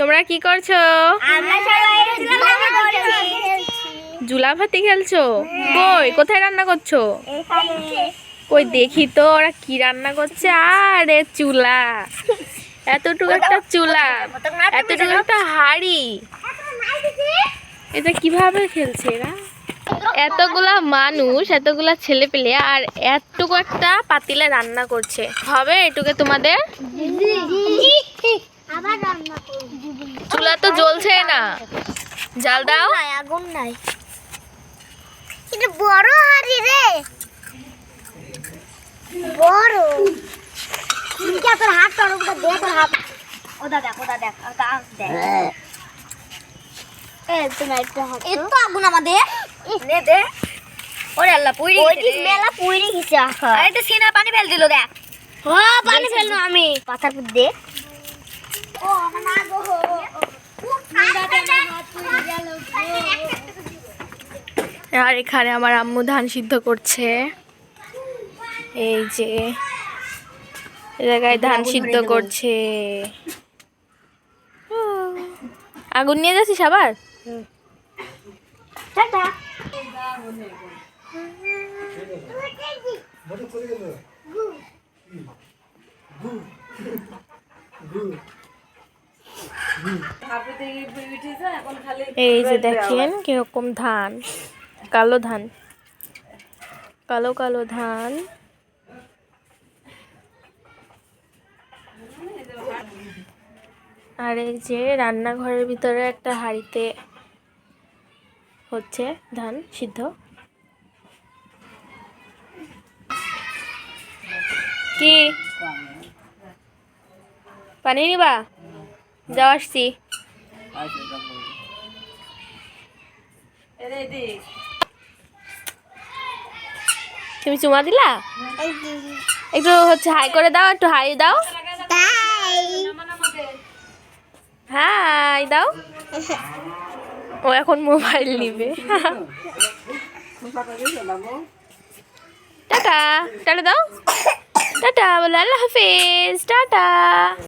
তোমরা কি করছো? জুলাভাতি খেলছো? কই কোথায় রান্না করছো? কই দেখি তো ওরা কি রান্না করছে। আরে চুলা, এতটুকু একটা চুলা, এতটুকু একটা হাঁড়ি, এটা কিভাবে খেলছে এরা? এতগুলা মানুষ, এতগুলা ছেলে পেলে আর এতটুকু একটা পাতিলে রান্না করছে। হবে এটুকে তোমাদের? চুলা তো জ্বলছে না, জাল দাও। আগুন নাই, এটা বড় হাড়ি রে, বড়। ইনকা তোর হাত তোর উপরে দে, তোর হাত ওদা দেখ, ওদা দেখ, গাছ দেখ। তুমি একটা হাত এত আগুন আমাদের নে দে। ওরে আল্লাহ পুইরি গেছে, মেলা পুইরি গেছে। আরে তো সিনা পানি ফেল দিল দেখ। হ্যাঁ পানি ফেলনো আমি পাতার উপর দে। ও না গো, আর এখানে আমার আম্মু ধান সিদ্ধ করছে। এই যে এ জায়গায় ধান সিদ্ধ করছে। আগুন নিয়ে যাচ্ছিস আবার? টাটা। এই যে দেখেন কিরকম ধান, কালো ধান, কালো কালো ধান। আর এই যে রান্নাঘরের ভিতরে একটা হাঁড়িতে হচ্ছে ধান সিদ্ধ। কি পানি নিবা? যাও আসছি। তুমি চুমা দিলা? একটু হচ্ছে হাই করে দাও, একটু হাই দাও, হাই দাও। ও এখন মোবাইল নিবে। টাটা টাটা দাও, টাটা বলো, আল্লাহ হাফেজ, টাটা।